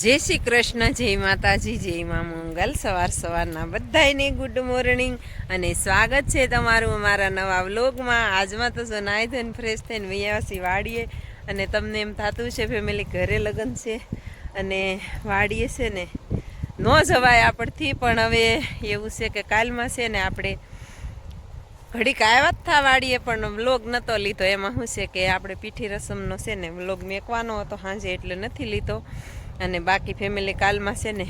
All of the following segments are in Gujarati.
જય શ્રી કૃષ્ણ, જય માતાજી, જય મા મંગલ। સવારના બધાને ગુડ મોર્નિંગ અને સ્વાગત છે તમારું અમારા નવા વ્લોગમાં। આજમાં તો જો નાઈ ધોઈને ફ્રેશ થઈને વૈયાવાસી વાડીએ અને તમને એમ થતું છે ફેમિલી ઘરે લગ્ન છે અને વાડીએ છે ને ન જવાય આપણથી, પણ હવે એવું છે કે કાલમાં છે ને આપણે ઘડીક આવ્યા જ થા વાડીએ પણ વ્લોગ નહોતો લીધો। એમાં શું છે કે આપણે પીઠી રસમનો છે ને વ્લોગ મેકવાનો હતો સાંજે એટલે નથી લીધો। અને બાકી ફેમિલી કાલમાં છે ને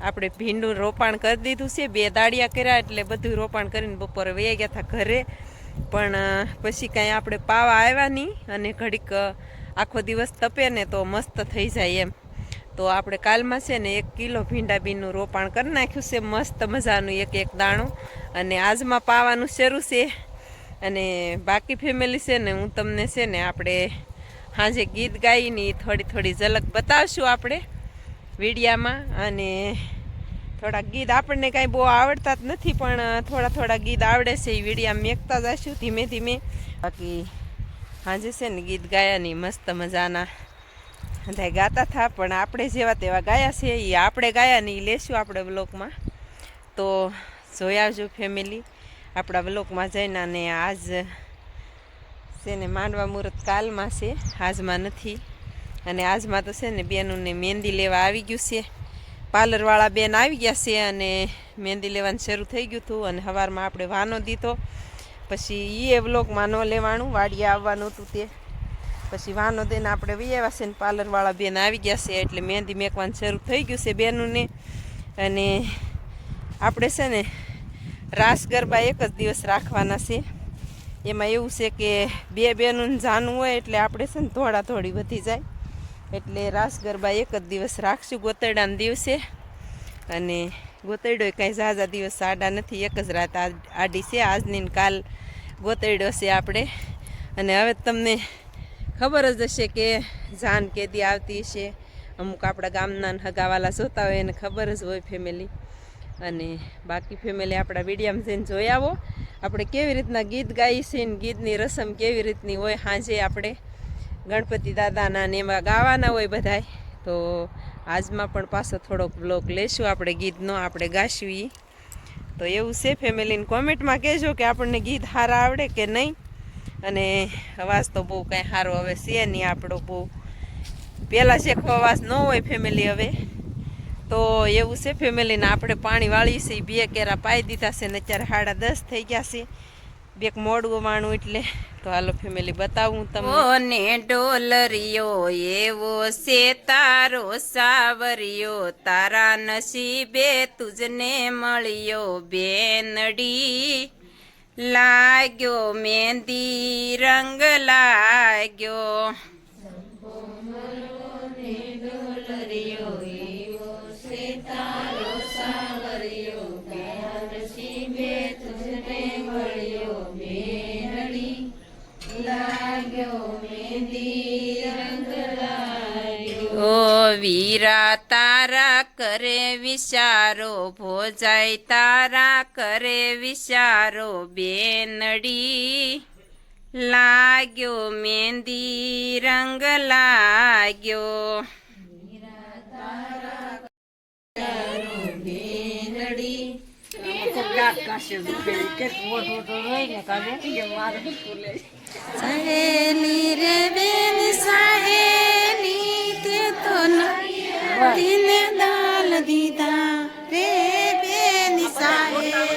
આપણે ભીંડું રોપાણ કરી દીધું છે, 2 દાળિયા કર્યા એટલે બધું રોપાણ કરીને બપોરે વહી ગયા હતા ઘરે। પણ પછી કાંઈ આપણે પાવા આવ્યા નહીં અને ઘડીક આખો દિવસ તપે ને તો મસ્ત થઈ જાય એમ। તો આપણે કાલમાં છે ને 1 કિલો ભીંડા બીનનું રોપાણ કરી નાખ્યું છે મસ્ત મજાનું, એક દાણું। અને આજમાં પાવાનું શરૂ છે। અને બાકી ફેમિલી છે ને હું તમને છે ને આપણે સાંજે ગીત ગાઈને થોડી ઝલક બતાવશું આપણે વિડીયામાં। અને થોડા ગીત આપણને કાંઈ બહુ આવડતા જ નથી પણ થોડા ગીત આવડે છે, એ વિડીયા મેકતા જઈશું ધીમે ધીમે। બાકી સાંજે છે ને ગીત ગાયાની મસ્ત મજાના બધા ગાતા હતા, પણ આપણે જેવા તેવા ગાયા છે, એ આપણે ગાયા નહીં લેશું આપણે વ્લોગમાં। તો જોઈ આવજો ફેમિલી આપણા વ્લોગમાં જઈને। અને આજ છે ને માંડવા મુહૂર્ત કાલમાં છે, આજમાં નથી। અને આજમાં તો છે ને બેનોને મહેંદી લેવા આવી ગયું છે, પાર્લરવાળા બેન આવી ગયા છે અને મહેંદી લેવાનું શરૂ થઈ ગયું હતું। અને સવારમાં આપણે વાનો દીધો, પછી એ વ્લોગમાં ન લેવાનું, વાડીએ આવવાનું હતું તે પછી વાનો દઈને આપણે વહી આવ્યા છે ને પાર્લરવાળા બેન આવી ગયા છે એટલે મહેંદી મેકવાનું શરૂ થઈ ગયું છે બેનોને। અને આપણે છે ને રાસ ગરબા એક જ દિવસ રાખવાના છે। એમાં એવું છે કે 2 બહેનોને જાનું હોય એટલે આપણે છે ને ધોળી વધી જાય, એટલે રાસ ગરબા એક જ દિવસ રાખશું ગોતરડાના દિવસે। અને ગોતરડો કાંઈ ઝાઝા દિવસ આડા નથી, એક જ રાત આડી છે, આજની કાલ ગોતરડો છે આપણે। અને હવે તમને ખબર જ હશે કે જાન કેદી આવતી છે, અમુક આપણા ગામના હગાવાલા જોતા હોય એને ખબર જ હોય ફેમિલી। અને બાકી ફેમિલી આપણા વિડીયામાં જઈને જોઈ આવો આપણે કેવી રીતના ગીત ગાઈએ છીએ ને ગીતની રસમ કેવી રીતની હોય। સાંજે આપણે ગણપતિ દાદાના ને એમાં ગાવાના હોય બધાય। તો આજમાં પણ પાછો થોડોક વ્લોગ લેશું આપણે ગીતનો, આપણે ગાશું એ। તો એવું છે ફેમિલીને કોમેન્ટમાં કહેજો કે આપણને ગીત સારા આવડે કે નહીં। અને અવાજ તો બહુ કાંઈ સારો હવે છે નહીં આપણો, બહુ પહેલાં શેખો અવાજ ન હોય ફેમિલી હવે તો એવું છે ફેમિલીને આપણે પાણી વાળીએ છીએ, 2 કેરા પાઈ દીધા છે ને અત્યારે 10:30 થઈ ગયા છે, 2 મોડું વાણું એટલે। તો હાલો ફેમિલી બતાવું તમને। ડોલરિયો એવો છે તારો સાવરિયો, તારા નસીબે તુજને મળ્યો બેનડી। લાગ્યો મહેંદી રંગ લાગ્યો, ડોલરિયો એવો છે તારો સાવરિયો, તારા નસીબે તુજને મળ્યો બેનડી। લાગ્યો મહેંદી રંગ લાગ્યો, ઓ વીરા તારા કરે વિચારો, ભોજાઈ તારા કરે વિચારો બેનડી। લાગ્યો મહેંદી રંગ લાગ્યો, વીરા તારા બેનડી। સહેલી રે બેન સહેલી તે તો તીને દાલ દીધા રે બેન સહેલી।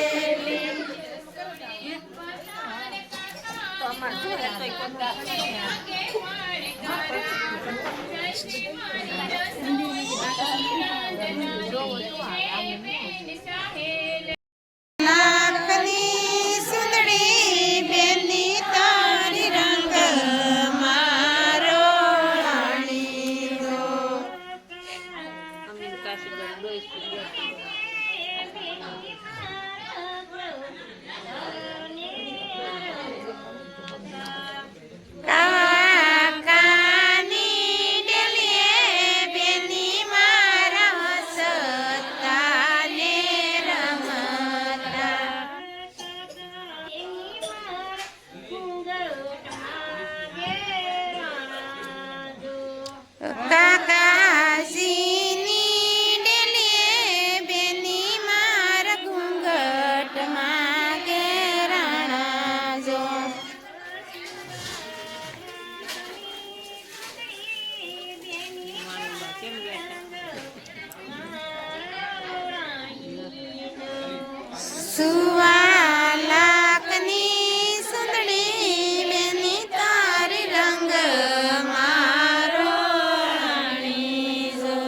સુવાલાકની સુંદડી બેની તારી રંગ મારો રાણી જો.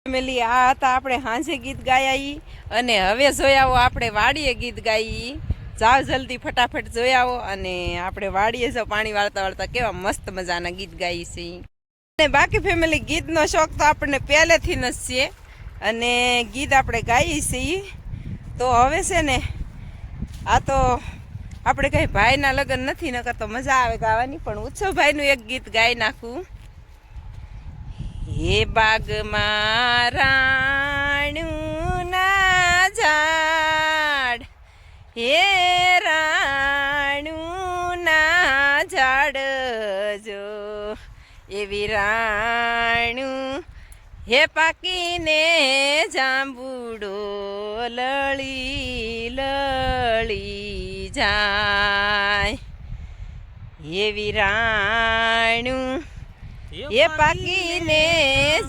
ફેમિલી આ હતા આપણે હાંજે ગીત ગાયા ઈ અને હવે જોયાવો આપણે વાડીએ ગીત ગાઈ. જાવ જલ્દી ફટાફટ જોયાવો અને આપણે વાડીએ જો પાણી વાળતા વાળતા કેવા મસ્ત મજાના ગીત ગાઈ છે. અને બાકી ફેમિલી ગીતનો શોખ તો આપણને પહેલેથી જ છે અને ગીત આપણે ગાઈએ છીએ. તો હવે છે ને આ તો આપણે કઈ ભાઈના લગ્ન નથી નકર તો મજા આવે ગાવાની, પણ ઉત્સવભાઈનું એક ગીત ગાઈ નાખું. હે બાગમાં રાણુના ઝાડ, હે રાણુના ઝાડ જો એવી રાણું હે પાકીને જાંબુડો લળી લળી જાય. એવી રાણું એ પાકીને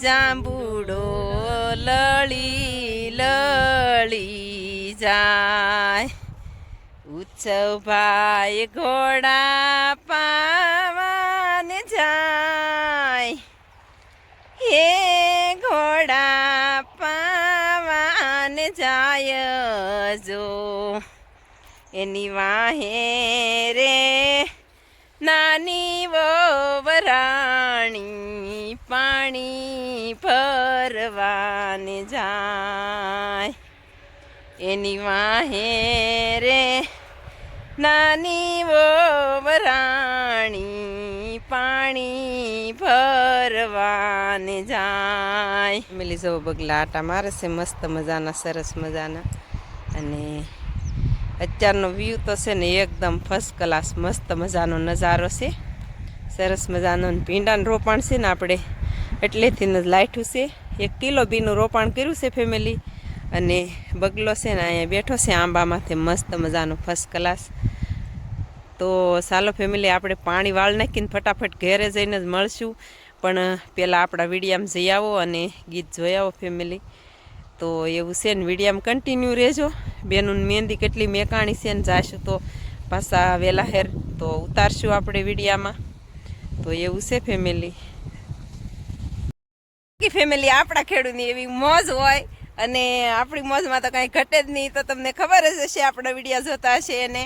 જાંબુડો લળી લળી જાય. ઉત્સવભાઈ ઘોડા પાવાને જાય, હે ઘોડા પાવાને જાય જો એની વાહે રે નાની વરાણી પાણી ભરવાને જાય. એની વાહે રે નાની વરાણી પાણી ભરવાને જાય. મિલી જો બગલા આટા મારે છે મસ્ત મજાના, સરસ મજાના. અને અત્યારનો વ્યૂ તો છે ને એકદમ ફર્સ્ટ ક્લાસ મસ્ત મજાનો નજારો છે, સરસ મજાનો. ભીંડાનું રોપાણ છે ને આપણે એટલેથી જ લાઈઠું છે. 1 કિલો બીનું રોપાણ કર્યું છે ફેમિલી. અને બગલો છે ને અહીંયા બેઠો છે આંબામાંથી મસ્ત મજાનો ફર્સ્ટ ક્લાસ. તો ચાલો ફેમિલી આપણે પાણી વાળ નાખીને ફટાફટ ઘરે જઈને જ મળશું, પણ પહેલાં આપણા વિડીયામાં જઈ આવો અને ગીત જોઈ આવો ફેમિલી. તો એવું છે ને વિડીયામાં કન્ટિન્યુ રહેજો. બેનું મહેંદી કેટલી મેકાણી છે ને જાશું તો પાછા વહેલા હેર તો ઉતારશું આપણે વિડીયામાં. તો એવું છે ફેમિલી. ફેમિલી આપણા ખેડૂતની એવી મોજ હોય અને આપણી મોજમાં તો કાંઈ ઘટે જ નહીં. તો તમને ખબર જ હશે આપણા વિડીયા જોતા હશે એને.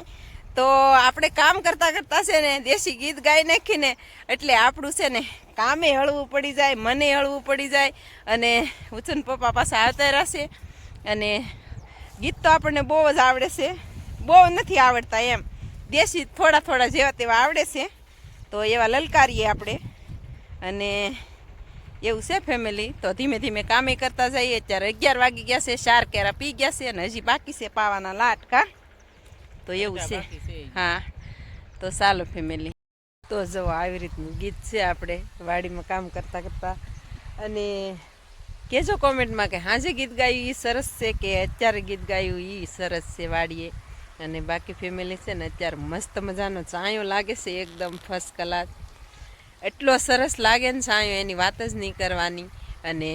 તો આપણે કામ કરતાં કરતાં છે ને દેશી ગીત ગાઈ નાખીને એટલે આપણું છે ને કામે હળવું પડી જાય, મને હળવું પડી જાય. અને ઉછન પપ્પા પાસે આવતા રહેશે. અને ગીત તો આપણને બહુ જ આવડે છે, બહુ નથી આવડતા એમ, દેશી થોડા થોડા જેવા તેવા આવડે છે. તો એવા લલકારીએ આપણે. અને એવું છે ફેમિલી. તો ધીમે ધીમે કામે કરતા જઈએ. અત્યારે 11 વાગી ગયા છે, 4 કેરા પી ગયા છે અને હજી બાકી છે પાવાના લાટકા. તો એવું છે. હા તો ચાલો ફેમિલી. તો જો આવી રીતનું ગીત છે આપણે વાડીમાં કામ કરતાં કરતાં. અને કહેજો કોમેન્ટમાં કે હાજે ગીત ગાયું એ સરસ છે કે અત્યારે ગીત ગાયું એ સરસ છે વાડીએ. અને બાકી ફેમિલી છે ને અત્યારે મસ્ત મજાનો ચાયો લાગે છે એકદમ ફર્સ્ટ ક્લાસ. એટલો સરસ લાગે ને છાંયો એની વાત જ નહીં કરવાની. અને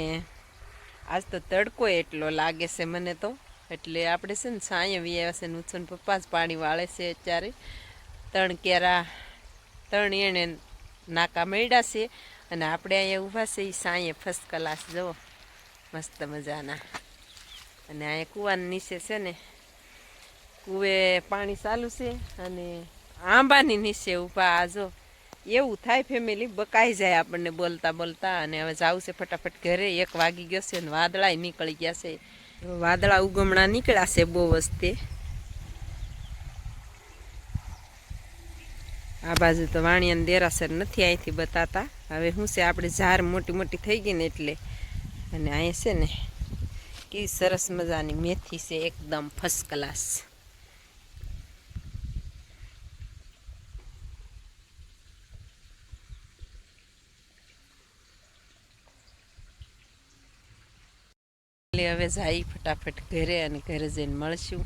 આજ તો તડકો એટલો લાગે છે મને તો, એટલે આપણે છે ને છાંયો વ્યાવ્યા છે. નુચ્છન પપ્પા જ પાણી વાળે છે અત્યારે. 3 કેરા 3 એણે નાકા મળ્યા છે અને આપણે અહીંયા ઊભા છે એ છાંયે ફર્સ્ટ ક્લાસ જુઓ મસ્ત મજાના. અને અહીંયા કૂવાની નીચે છે ને કૂવે પાણી ચાલુ છે અને આંબાની નીચે ઊભા. આ જો એવું થાય ફેમિલી, બકાઈ જાય આપણને બોલતા બોલતા. અને હવે જાવું છે ફટાફટ ઘરે. 1 વાગી ગયો છે અને વાદળાય નીકળી ગયા છે. વાદળા ઉગમણા નીકળ્યા છે બહુ વસ્તે. આ બાજુ તો વાણિયાને દેરાસર નથી અહીંથી બતાતા. હવે શું છે આપણે ઝાર મોટી મોટી થઈ ગઈ ને એટલે. અને અહીંયા છે ને કેવી સરસ મજાની મેથી છે એકદમ ફર્સ્ટ ક્લાસ. એટલે હવે જાય ફટાફટ ઘરે અને ઘરે જઈને મળશું.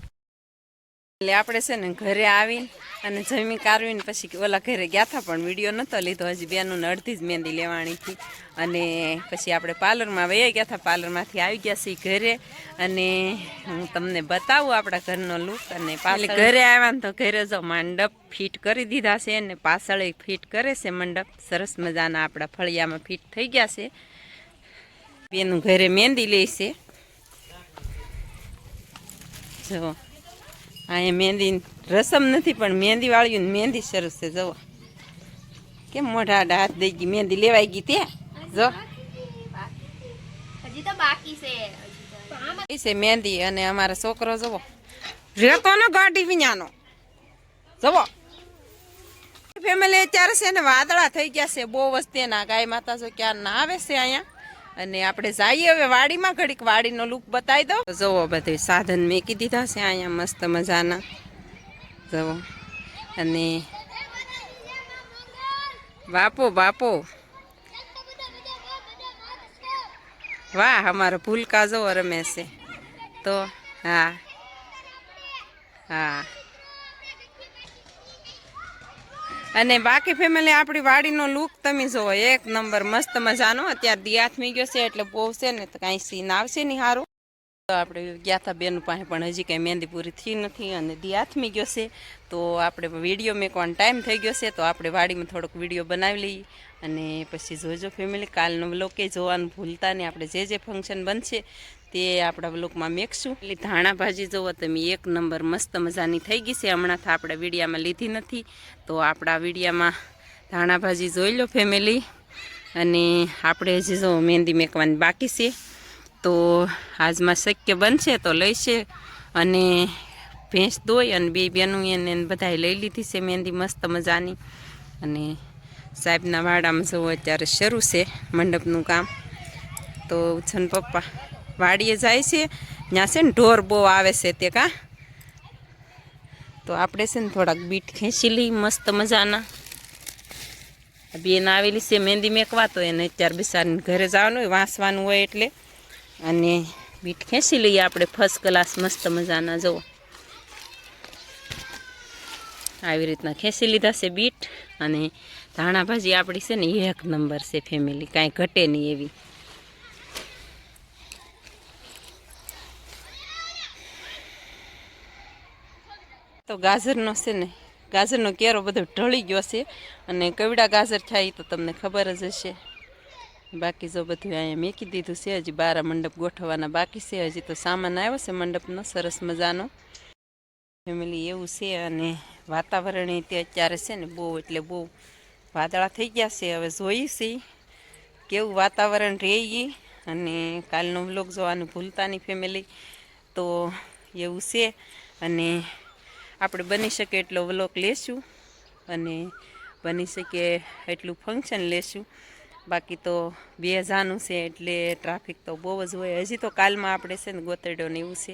એટલે આપણે છે ને ઘરે આવીને અને જમી કાઢવીને પછી ઓલા ઘરે ગયા હતા પણ વિડીયો નહોતો લીધો. હજી બેનું અડધી જ મહેંદી લેવાની હતી અને પછી આપણે પાર્લરમાં વહી ગયા હતા. પાર્લરમાંથી આવી ગયા છીએ ઘરે અને હું તમને બતાવું આપણા ઘરનો લુક. અને પાછળ ઘરે આવ્યા ને તો ઘરે જો મંડપ ફિટ કરી દીધા છે અને પાછળ ફિટ કરે છે મંડપ. સરસ મજાના આપણા ફળિયામાં ફિટ થઈ ગયા છે. બેનું ઘરે મહેંદી લે છે. જો અહીંયા મહેંદી રસમ નથી પણ મહેંદી વાળ્યું ને મહેંદી સરસ છે. જવો કેમ મોઢા આડા હાથ દઈ ગઈ. મહેંદી લેવાઈ ગઈ ત્યાં જો હજી તો બાકી છે મહેંદી. અને અમારો છોકરો જવો રહેતો ને ગાડી વિኛનો જવો. ફેમિલી અત્યારે છે ને વાદળા થઈ ગયા છે બહુ વસ્તીના. ગાય માતા જો ક્યાં ના આવે છે અહીંયા. અને આપણે જઈએ હવે વાડીમાં. ઘડીક વાડીનો લુક બતાવી દો. જુઓ બધું સાધન મેકી દીધા છે અહીંયા મસ્ત મજાના. જુઓ અને બાપો બાપો વાહ અમારો ભૂલકા જવો રમે છે તો. હા હા અને બાકી ફેમિલી આપણી વાડીનો લુક તમે જુઓ એક નંબર મસ્ત મજાનો. અત્યારે દિયાથ મી ગયો છે એટલે બહુ છે ને તો કાંઈ સીન આવશે નહીં સારું. તો આપણે ગયા હતા બેનું પાસે પણ હજી કાંઈ મહેંદી પૂરી થઈ નથી અને દિયાથ મી ગયો છે. તો આપણે વિડીયો મેકવાનો ટાઈમ થઈ ગયો છે તો આપણે વાડીમાં થોડોક વિડીયો બનાવી લઈએ અને પછી જોજો ફેમિલી. કાલનો વ્લોગ કે જોવાનું ભૂલતા નહીં. આપણે જે ફંક્શન બનશે તે આપણા વ્લોગમાં મેકશું. એટલે ધાણા ભાજી જોવો તમે એક નંબર મસ્ત મજાની થઈ ગઈ છે. હમણાંથી આપણે વિડીયામાં લીધી નથી તો આપણા વિડીયામાં ધાણા ભાજી જોઈ લો ફેમિલી. અને આપણે હજી જો મહેંદી મેકવાની બાકી છે તો આજમાં શક્ય બનશે તો લઈશે. અને ભેંસ દોઈ અને બે બેનું એને બધાએ લઈ લીધી છે મહેંદી મસ્ત મજાની. અને સાહેબના વાડામાં જવું અત્યારે શરૂ છે મંડપનું કામ. તો છન પપ્પા વાડીએ જાય છે. ત્યાં છે ને ઢોર બહુ આવે છે તે કાં. તો આપણે છે ને થોડાક બીટ ખેંચી લઈ મસ્ત મજાના. બેન આવેલી છે મહેંદી મેકવા તો એને અત્યારે બિચારીને ઘરે જવાનું હોય વાંસવાનું હોય એટલે. અને બીટ ખેંચી લઈએ આપણે ફર્સ્ટ ક્લાસ મસ્ત મજાના. જુઓ આવી રીતના ખેંચી લીધા છે બીટ. અને ધાણા ભાજી આપણી છે ને એક નંબર છે ફેમિલી. કાંઈ ઘટે નહીં એવી. તો ગાજરનો છે ને ગાજરનો કેરો બધો ઢળી ગયો છે અને કવડા ગાજર થાય તો તમને ખબર જ હશે. બાકી જો બધું અહીંયા મેકી દીધું છે. હજી બારા મંડપ ગોઠવવાના બાકી છે. હજી તો સામાન આવ્યો છે મંડપનો સરસ મજાનો ફેમિલી એવું છે. અને વાતાવરણ તે અત્યારે છે ને બહુ એટલે બહુ વાદળા થઈ ગયા છે. હવે જોઈએ છીએ કેવું વાતાવરણ રહે. અને કાલનો વ્લોગ જોવાનું ભૂલતા નહીં ફેમિલી. તો એવું છે અને આપણે બની શકે એટલો વ્લોગ લેશું અને બની શકે એટલું ફંક્શન લેશું. બાકી તો બે જાનું છે એટલે ટ્રાફિક તો બહુ જ હોય. હજી તો કાલમાં આપણે છે ને ગોતરડો ને એવું છે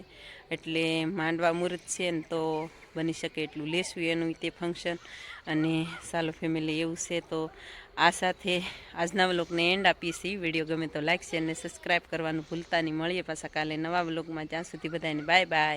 એટલે માંડવા મુહૂર્ત છે ને તો બની શકે એટલું લેશું એનું તે ફંક્શન. અને ચાલો ફેમિલી એવું છે. તો આ સાથે આજના વ્લોગને એન્ડ આપીએ છીએ. વિડીયો ગમે તો લાઈક શેર અને સબસ્ક્રાઈબ કરવાનું ભૂલતા નહીં. મળીએ પાછા કાલે નવા વ્લોગમાં. ત્યાં સુધી બધાને બાય બાય.